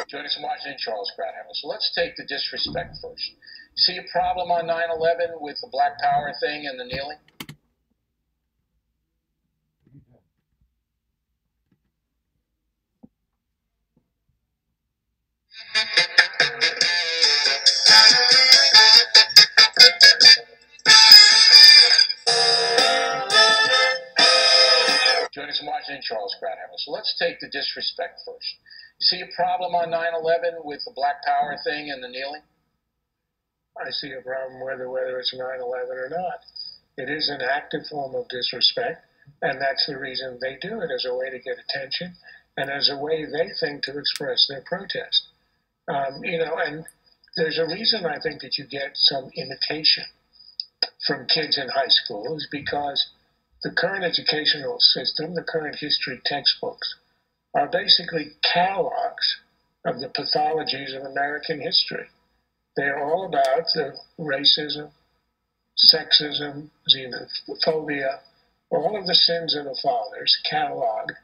Joining us in Washington, Charles Gradhammer. So let's take the disrespect first. You see a problem on 9/11 with the Black Power thing and the kneeling? Joining us in Washington, Charles Gradhammer. So let's take the disrespect first. You see a problem on 9/11 with the Black Power thing and the kneeling? I see a problem whether it's 9/11 or not. It is an active form of disrespect, and that's the reason they do it, as a way to get attention and as a way they think to express their protest. And there's a reason I think that you get some imitation from kids in high school is because the current educational system, the current history textbooks, are basically catalogs of the pathologies of American history. They're all about the racism, sexism, xenophobia, all of the sins of the fathers cataloged,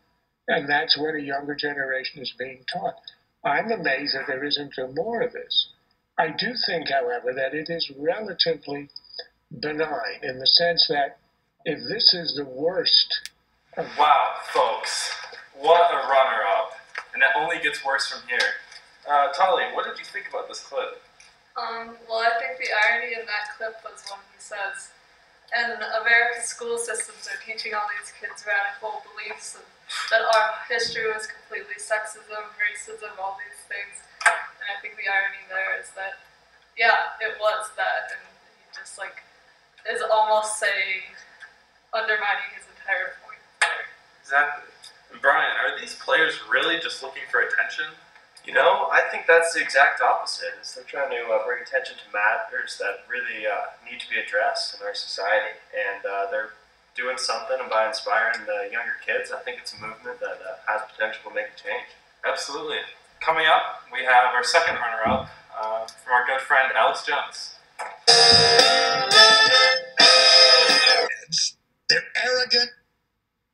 and that's what a younger generation is being taught. I'm amazed that there isn't more of this. I do think, however, that it is relatively benign in the sense that if this is the worst of... Wow, folks, what a runner-up, and it only gets worse from here. Tali, what did you think about this clip? Well, I think the irony in that clip was when he says, and American school systems are teaching all these kids radical beliefs and that our history was completely sexism, racism, all these things. And I think the irony there is that, yeah, it was that, and he just is almost saying, undermining his entire point there. Exactly. And Brian, are these players really just looking for attention? You know, I think that's the exact opposite. Is they're trying to bring attention to matters that really need to be addressed in our society, and they're doing something by inspiring the younger kids. I think it's a movement that has potential to make a change. Absolutely. Coming up, we have our second runner-up from our good friend Alex Jones. They're arrogant.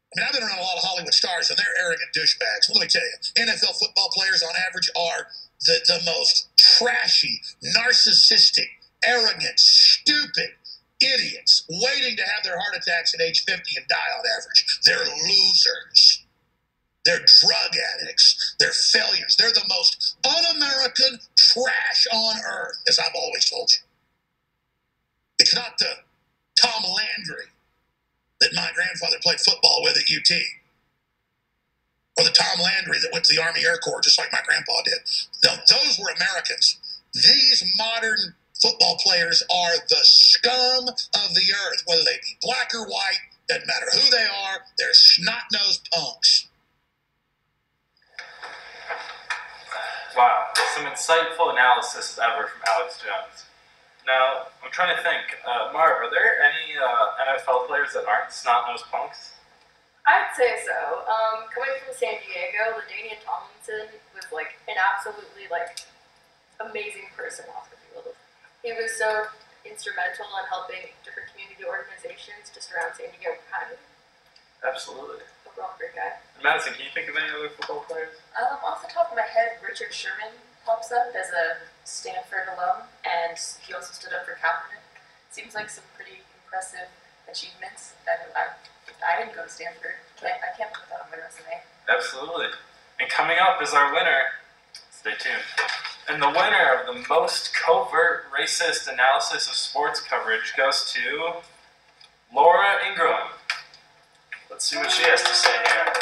I mean, I've been around a lot of Hollywood stars, and they're arrogant douchebags. Well, let me tell you, NFL football players on average are the most trashy, narcissistic, arrogant, stupid idiots waiting to have their heart attacks at age 50 and die on average. They're losers. They're drug addicts. They're failures. They're the most un-American trash on earth, as I've always told you. It's not the Tom Landry that my grandfather played football with at UT, or the Tom Landry that went to the Army Air Corps just like my grandpa did. Those were Americans. These modern football players are the scum of the earth, whether they be black or white, doesn't matter who they are, they're snot-nosed punks. Wow, some insightful analysis ever from Alex Jones. Now, I'm trying to think, Marv, are there any NFL players that aren't snot-nosed punks? I'd say so. Coming from San Diego, LaDainian Tomlinson was an absolutely amazing person off the field. He was so instrumental in helping different community organizations just around San Diego County. Absolutely. Overall, great guy. Madison, can you think of any other football players? Off the top of my head, Richard Sherman pops up as a Stanford alum, and he also stood up for Kaepernick. Seems like some pretty impressive achievements. And I didn't go to Stanford. I can't put that on my resume. Absolutely. And coming up is our winner. Stay tuned. And the winner of the most covert racist analysis of sports coverage goes to Laura Ingraham. Let's see what she has to say here.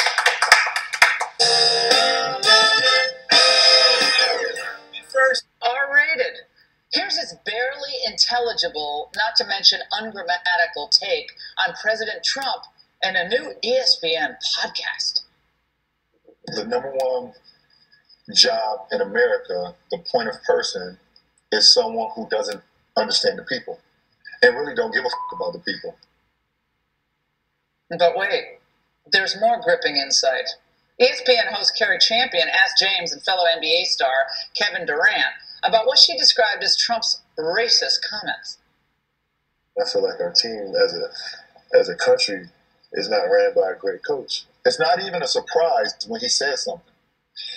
First, R-rated. Here's its barely intelligible, not to mention ungrammatical take on President Trump and a new ESPN podcast. The number one job in America, the point of person, is someone who doesn't understand the people and really don't give a fuck about the people. But wait, there's more gripping insight. ESPN host Carrie Champion asked James and fellow NBA star Kevin Durant about what she described as Trump's racist comments. I feel like our team as a country is not ran by a great coach. It's not even a surprise when he says something.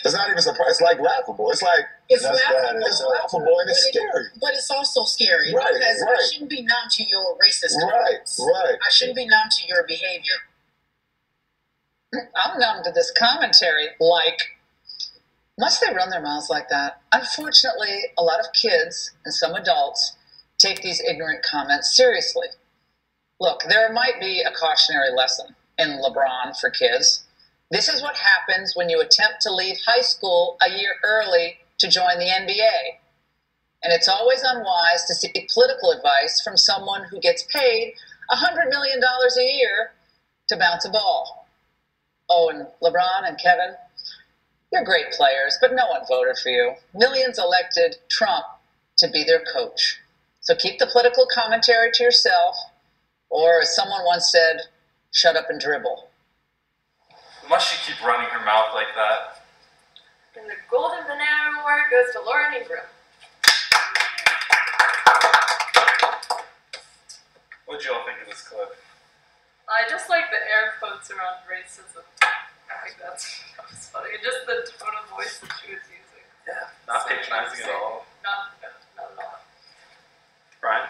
It's not even surprising. It's like laughable. It's like It's that's laughable. It's laughable and it's scary. But it's also scary Right, because right. I shouldn't be numb to your racist Right, comments. right. I shouldn't be numb to your behavior. I'm numb to this commentary. Must they run their mouths like that? Unfortunately, a lot of kids and some adults take these ignorant comments seriously. Look, there might be a cautionary lesson in LeBron for kids. This is what happens when you attempt to leave high school a year early to join the NBA. And it's always unwise to seek political advice from someone who gets paid $100 million a year to bounce a ball. Oh, and LeBron and Kevin, you're great players, but no one voted for you. Millions elected Trump to be their coach. So keep the political commentary to yourself, or as someone once said, shut up and dribble. Must she keep running her mouth like that? And the Golden Banana Award goes to Lauren Ingram. What'd you all think of this clip? I just like the air quotes around racism. I think that was funny. Just the tone of voice that she was using. Yeah, not So patronizing at all. Not at all. Brian?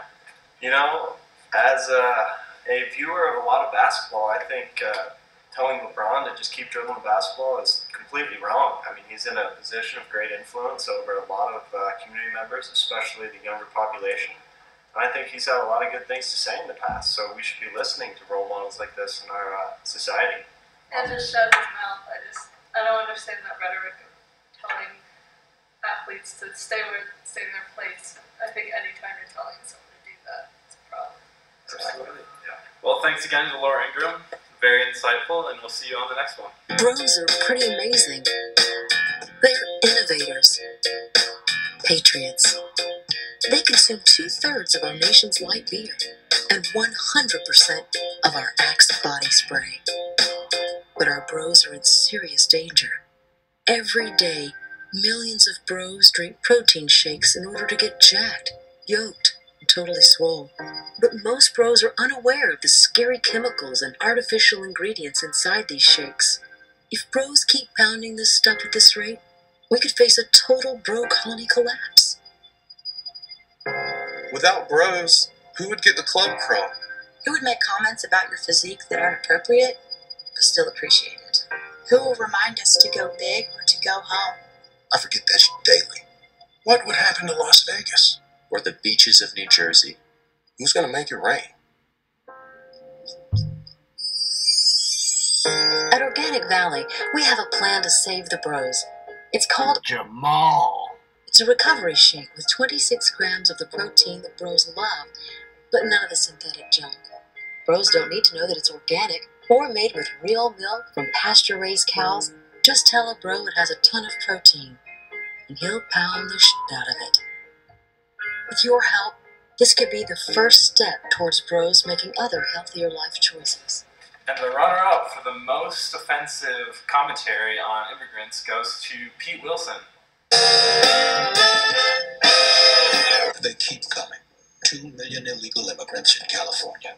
You know, as a viewer of a lot of basketball, I think telling LeBron to just keep dribbling basketball is completely wrong. I mean, he's in a position of great influence over a lot of community members, especially the younger population. And I think he's had a lot of good things to say in the past, so we should be listening to role models like this in our society. And just shut his mouth. I don't understand that rhetoric of telling athletes to stay in their place. I think anytime you're telling someone to do that, it's a problem. Absolutely. Yeah. Well, thanks again to Laura Ingram. Very insightful, and we'll see you on the next one. Bros are pretty amazing. They're innovators, patriots. They consume 2/3 of our nation's light beer and 100% of our Axe body spray. But our bros are in serious danger. Every day, millions of bros drink protein shakes in order to get jacked, yoked, and totally swole. But most bros are unaware of the scary chemicals and artificial ingredients inside these shakes. If bros keep pounding this stuff at this rate, we could face a total bro colony collapse. Without bros, who would get the club crawl? Who would make comments about your physique that aren't appropriate, but still appreciated? Who will remind us to go big or to go home? I forget that shit daily. What would happen to Las Vegas? Or the beaches of New Jersey? Who's gonna make it rain? At Organic Valley, we have a plan to save the bros. It's called Jamal. It's a recovery shake with 26 grams of the protein that bros love, but none of the synthetic junk. Bros don't need to know that it's organic or made with real milk from pasture-raised cows. Just tell a bro it has a ton of protein, and he'll pound the shit out of it. With your help, this could be the first step towards bros making other healthier life choices. And the runner-up for the most offensive commentary on immigrants goes to Pete Wilson. They keep coming. 2 million illegal immigrants in California.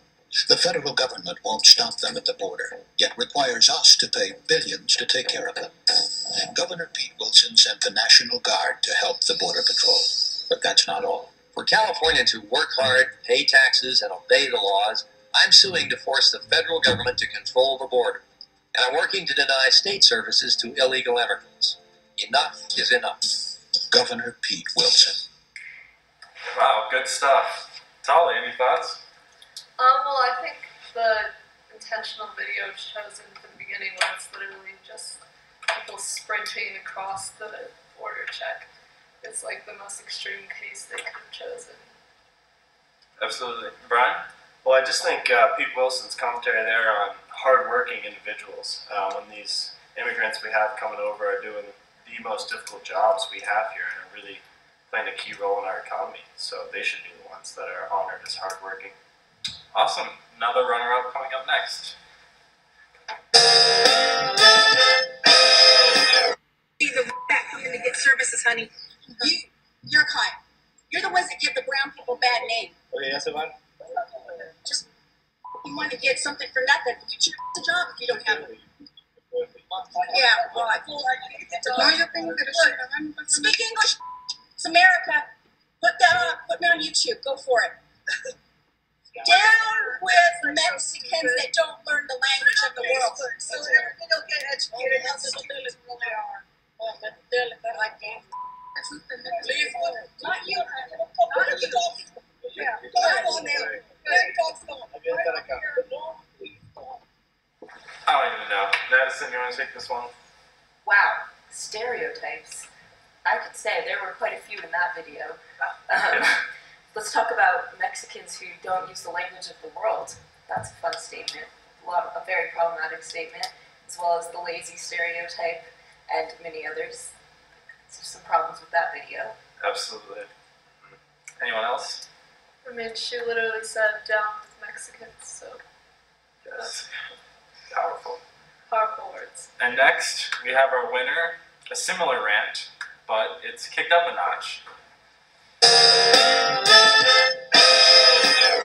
The federal government won't stop them at the border, yet requires us to pay billions to take care of them. Governor Pete Wilson sent the National Guard to help the Border Patrol. But that's not all. For Californians who work hard, pay taxes, and obey the laws, I'm suing to force the federal government to control the border. And I'm working to deny state services to illegal immigrants. Enough is enough. Governor Pete Wilson. Wow, good stuff. Tali, any thoughts? Well, I think the intentional video chosen from the beginning where it's literally just people sprinting across the border check is like the most extreme case they could have chosen. Absolutely. Brian? Well, I just think Pete Wilson's commentary there on hardworking individuals, when these immigrants we have coming over are doing the most difficult jobs we have here and are really playing a key role in our economy. So they should be the ones that are honored as hardworking. Awesome. Another runner-up coming up next. Be the back coming to get services, honey. You're a client. You're the ones that give the brown people bad name. Okay, yes, Ivan? Just, you want to get something for nothing. You choose a job if you don't have it. Yeah, right. No, yo tengo derecho a ganar. Speak English. It's America. Put me on YouTube. Go for it. Down with Mexicans that don't learn the language of the world. So everything will get educated. Not you. Not you. Yeah. Go on there. I don't even know. Madison, you want to take this one? Wow, stereotypes. I could say there were quite a few in that video. Let's talk about Mexicans who don't use the language of the world. That's a fun statement. A very problematic statement, as well as the lazy stereotype and many others. There's some problems with that video. Absolutely. Anyone else? I mean, she literally said down with Mexicans, so Yes. Powerful. powerful words. And next, we have our winner, a similar rant, but it's kicked up a notch.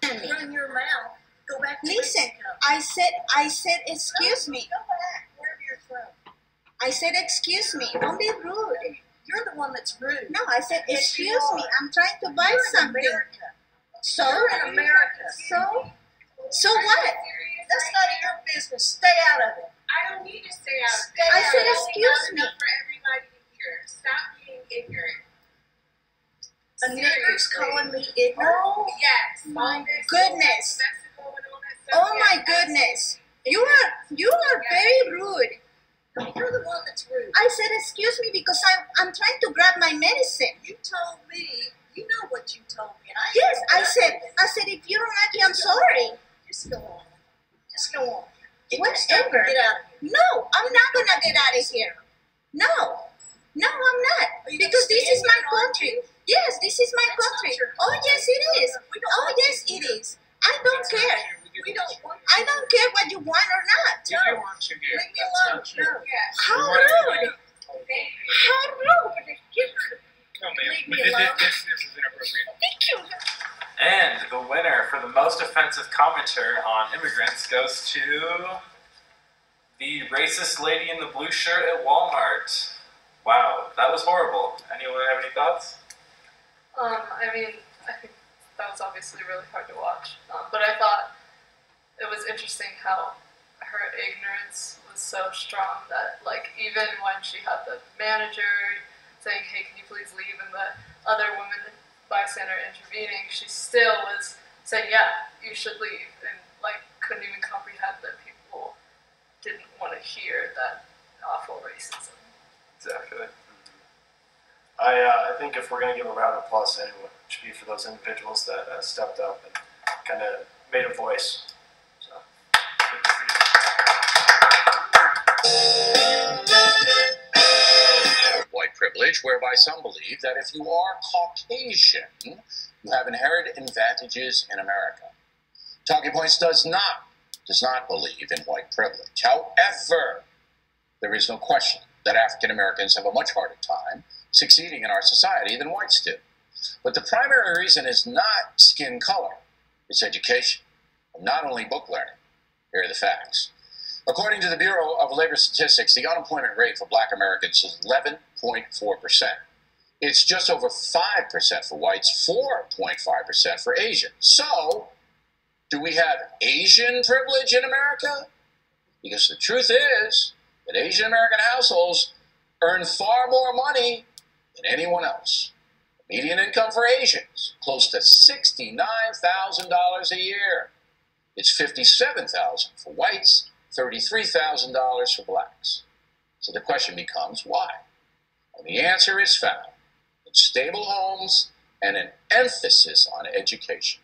Run your mouth. Go back to Listen, Mexico. I said, excuse me. Go back, wherever you're from. I said, excuse me. Don't be rude. You're the one that's rude. No, I said, Yes, you excuse me. are. I'm trying to buy You're in something. America. So? You're in America. So what? That's none of your business. Stay out of it. I don't need to stay out of Stay it. I out said, of it. excuse me. Enough for everybody to hear. Stop being ignorant. A nigger's calling me ignorant. Oh, Yes. my all this goodness. Mexico and all that stuff. Oh yes, my goodness. You are very rude. You're the one that's rude. I said, excuse me, because I'm trying to grab my medicine. You told me. You know what you told me. And Yes, I said, if you don't like it, I'm sorry. Just go on. Just go on. Get your Whatever. stuff and get out of here. No, I'm not gonna get out of here. No, I'm not. you Because gonna this stand is my there and country. Yes, this is my That's not country. your Oh country. yes, it is. We don't Oh want yes, you it here. is. I don't care. We don't want I don't care what you want or not. We do want you here. Leave me That's alone. not true. No. Yes. How We want you rude! here. Thank you. How rude! No, ma'am. Leave me This alone. is inappropriate. Thank you. And the winner for the most offensive commenter on immigrants goes to the racist lady in the blue shirt at Walmart. Wow, that was horrible. Anyone have any thoughts? I mean, I think that was obviously really hard to watch. But I thought it was interesting how her ignorance was so strong that, like, even when she had the manager saying, hey, can you please leave, and the other woman bystander intervening, she still was saying, yeah, you should leave, and, like, couldn't even comprehend that people didn't want to hear that awful racism. Exactly. I think if we're going to give a round of applause to anyone, it should be for those individuals that stepped up and kind of made a voice. So, good to see. White privilege, whereby some believe that if you are Caucasian, you have inherited advantages in America. Talking Points does not believe in white privilege. However, there is no question that African Americans have a much harder time succeeding in our society than whites do. But the primary reason is not skin color, it's education, and not only book learning. Here are the facts. According to the Bureau of Labor Statistics, the unemployment rate for black Americans is 11.4%. It's just over 5% for whites, 4.5% for Asians. So, do we have Asian privilege in America? Because the truth is that Asian American households earn far more money than anyone else. The median income for Asians, close to $69,000 a year. It's $57,000 for whites, $33,000 for blacks. So the question becomes, why? And the answer is found in stable homes and an emphasis on education.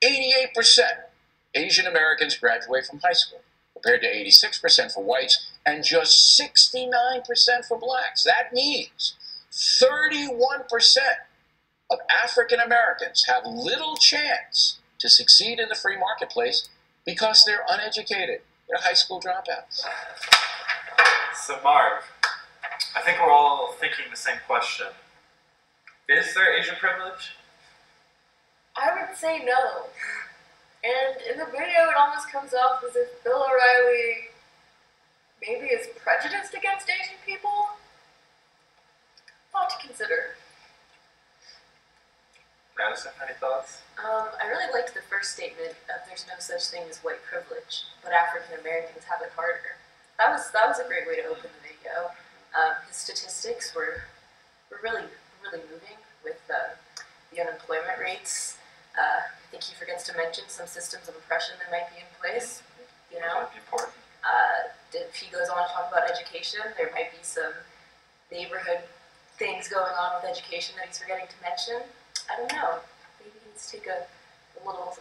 88% Asian Americans graduate from high school, compared to 86% for whites and just 69% for blacks. That means 31% of African Americans have little chance to succeed in the free marketplace because they're uneducated. They're high school dropouts. So Marv, I think we're all thinking the same question. Is there Asian privilege? I would say no. And in the video, it almost comes off as if Bill O'Reilly maybe is prejudiced against Asian people. A lot to consider. Madison, any thoughts? I really liked the first statement of there's no such thing as white privilege, but African Americans have it harder. That was a great way to open the video. His statistics were really moving with the unemployment rates. I think he forgets to mention some systems of oppression that might be in place. You know, important. If he goes on to talk about education, there might be some neighborhood things going on with education that he's forgetting to mention. I don't know. Maybe he needs to take a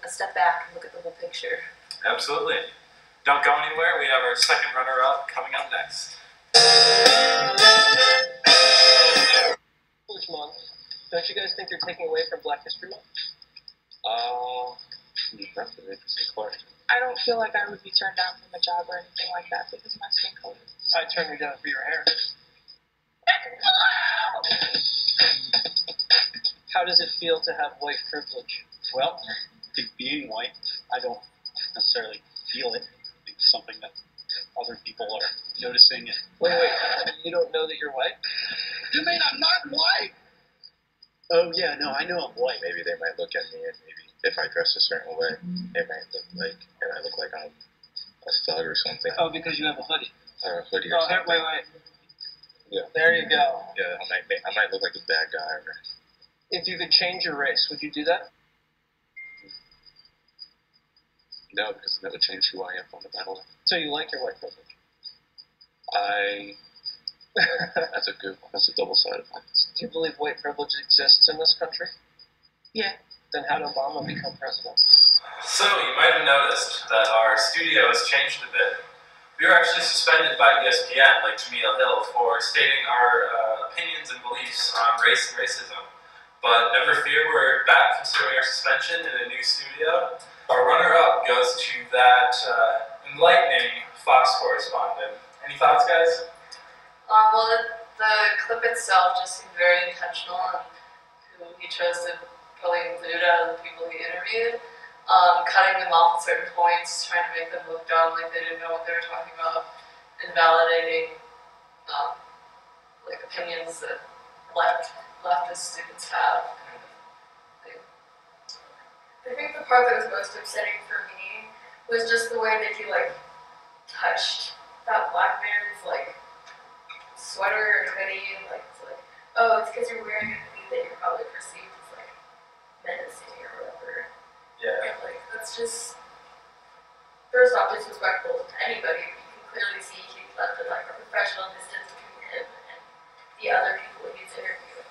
step back and look at the whole picture. Absolutely. Don't go anywhere. We have our second runner-up coming up next. Which month? Don't you guys think they're taking away from Black History Month? That's an interesting question. I don't feel like I would be turned down from a job or anything like that because of my skin color. I'd turn you down for your hair. How does it feel to have white privilege? Well, being white, I don't necessarily feel it. It's something that other people are noticing. And Wait, you don't know that you're white? You mean I'm not white? oh yeah, no, I know I'm white. Maybe they might look at me and maybe if I dress a certain way, it might look like, and I look like I'm a thug or something. Oh, because you have a hoodie. Or a hoodie or Oh, something. wait. Yeah. There you go. Yeah, I might look like a bad guy. Or, If you could change your race, would you do that? No, because that would change who I am fundamentally. So you like your white privilege? That's a good one. That's a double-sided one. Do you believe white privilege exists in this country? Yeah. Then how did Obama become president? So, you might have noticed that our studio has changed a bit. We were actually suspended by ESPN, like Jameel Hill, for stating our opinions and beliefs on race and racism. But never fear, we're back from serving our suspension in a new studio. Our runner-up goes to that enlightening Fox correspondent. Any thoughts, guys? Well, the clip itself just seemed very intentional and who he chose to probably include out of the people he interviewed. Cutting them off at certain points, trying to make them look dumb, like they didn't know what they were talking about, invalidating like opinions that leftist students have. I think the part that was most upsetting for me was just the way that he touched that black man's sweater or hoodie and oh, it's because you're wearing a hoodie that you're probably perceived as menacing or whatever. Yeah. And that's just first off disrespectful to anybody. You can clearly see he left a professional distance between him and the other people he's interviewing.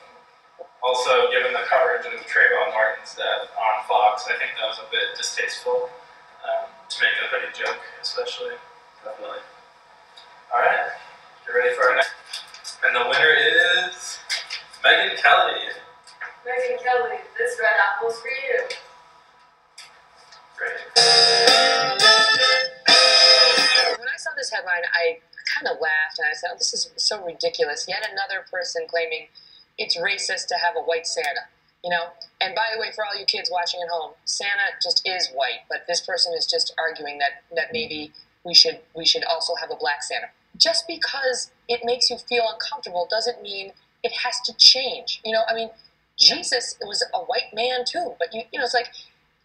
Also, given the coverage of Trayvon Martin's death on Fox, I think that was a bit distasteful to make a hoodie joke, especially. Definitely. Alright, you ready for our next? And the winner is Megyn Kelly. Megyn Kelly, this red apple's for you. Great. When I saw this headline, I kind of laughed and I said, oh, this is so ridiculous. Yet another person claiming it's racist to have a white Santa, And by the way, for all you kids watching at home, Santa just is white, but this person is just arguing that maybe we should also have a black Santa. Just because it makes you feel uncomfortable doesn't mean it has to change. Jesus was a white man too, but it's like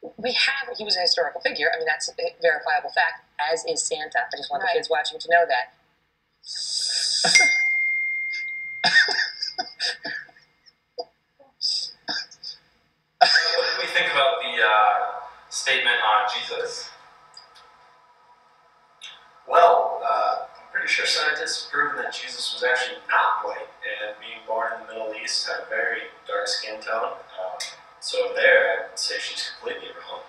he was a historical figure. That's a verifiable fact, as is Santa. I just want the kids watching to know that. What do we think about the statement on Jesus? Well, I'm pretty sure scientists have proven that Jesus was actually not white, and being born in the Middle East had a very dark skin tone. So there, I would say she's completely wrong,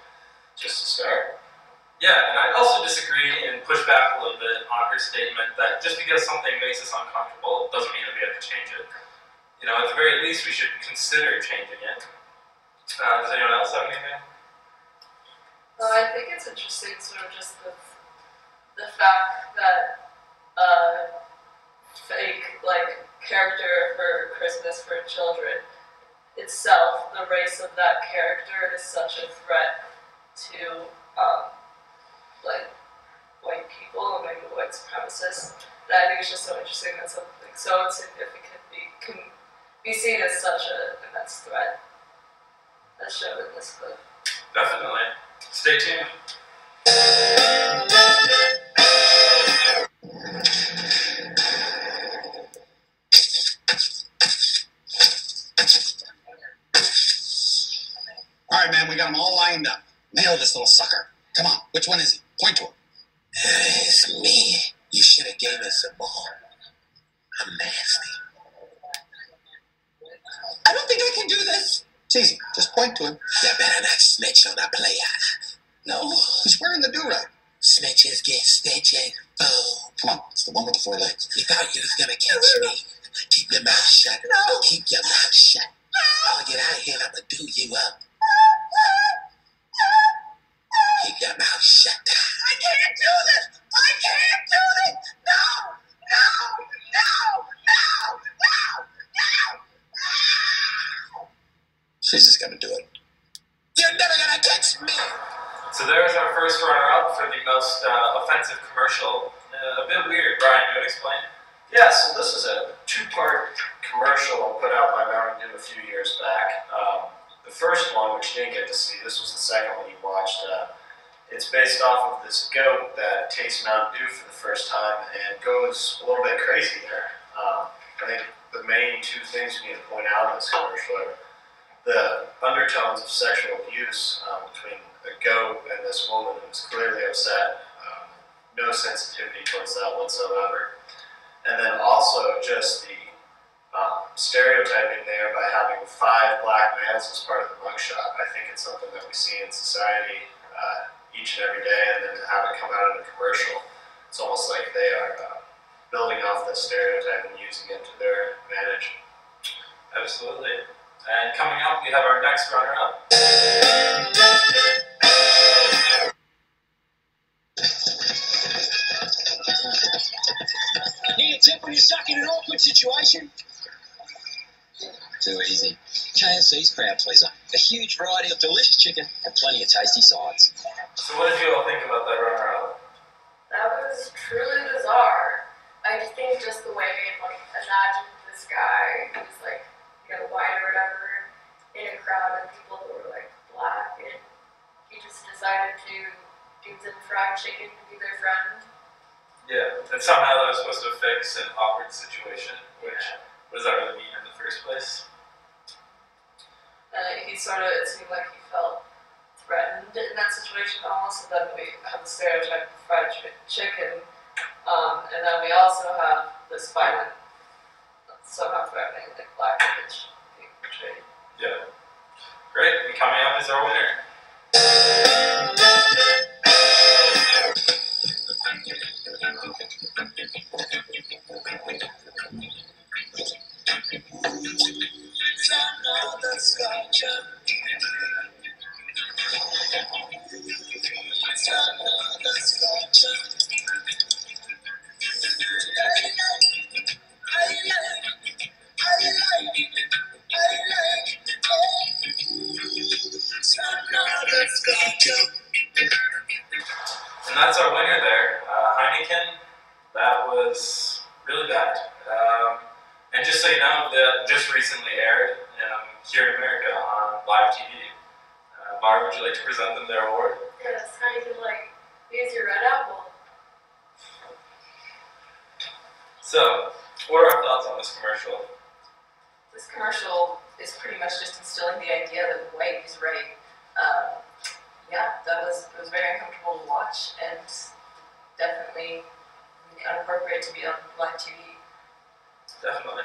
just to start. Yeah, and I also disagree and push back a little bit on her statement that just because something makes us uncomfortable doesn't mean that we have to change it. At the very least, we should consider changing it. Does anyone else have anything? I think it's interesting, sort of just the fact that fake character for Christmas for children itself, the race of that character is such a threat to white people and maybe white supremacists. And I think it's just so interesting that something so insignificant can be seen as such an immense threat, as shown in this clip. Definitely. Stay tuned. All right, man, we got them all lined up. Nail this little sucker. Come on, which one is he? Point to him. It's me. You should have gave us a ball. I'm nasty. I don't think I can do this. It's easy. Just point to him. You better not snitch on a player. No. He's wearing the do-rag. Snitches get stitches. Oh. Come on. It's the one with the 4 legs. You thought you was going to catch me. Keep your mouth shut. No. Keep your mouth shut. I'm going to get out of here and I'm going to do you up. Keep your mouth shut. I can't do this. I can't do this. No. No. No. No. No. No. She's just going to do it. You're never going to catch me. So there's our first runner-up for the most offensive commercial. A bit weird. Brian, you want to explain? Yeah, so this is a 2-part commercial put out by Mountain Dew a few years back. The first one, which you didn't get to see, this was the second one you watched. It's based off of this goat that tastes Mountain Dew for the first time and goes a little bit crazy there. I think the main 2 things we need to point out in this commercial are the undertones of sexual abuse between the goat and this woman who's clearly upset. No sensitivity towards that whatsoever. And then also just the stereotyping there by having 5 black males as part of the mugshot. I think it's something that we see in society each and every day, and then to have it come out in a commercial, it's almost like they are building off the stereotype and using it to their advantage. Absolutely. And coming up, we have our next runner-up. Need a tip when you're stuck in an awkward situation? Too easy. KFC's crowd pleaser. A huge variety of delicious chicken and plenty of tasty sides. So what did you all think about that runner-up? That was truly bizarre. I think just the way, like, imagine this guy who's like, white or whatever, in a crowd of people who were like black, and he just decided to give them fried chicken to be their friend. Yeah, and somehow that was supposed to fix an awkward situation, which, what does that really mean in the first place? It seemed like he felt threatened in that situation almost, and then we have the stereotype of fried chicken, and then we also have this violent, somehow threatening, like, black image being portrayed. Yeah. Great, and coming up is our winner. And that's our winner there. Heineken, that was really bad. And just so you know, that just recently aired here in America on live TV. Mara, would you like to present them their award? Yes, Heineken, like, here's your red apple. So, what are our thoughts on this commercial? This commercial is pretty much just instilling the idea that white is right. It was very uncomfortable to watch and definitely inappropriate to be on live TV. Definitely.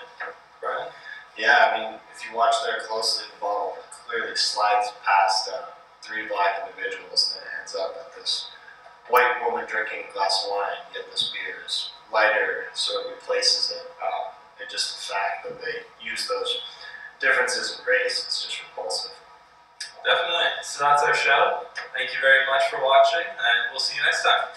Brian? Yeah, I mean, if you watch there closely, the ball clearly slides past 3 black individuals and then ends up at this white woman drinking a glass of wine, yet this beer is lighter, so it replaces it. And just the fact that they use those differences in race is just repulsive. Definitely. So that's our show. Thank you very much for watching, and we'll see you next time.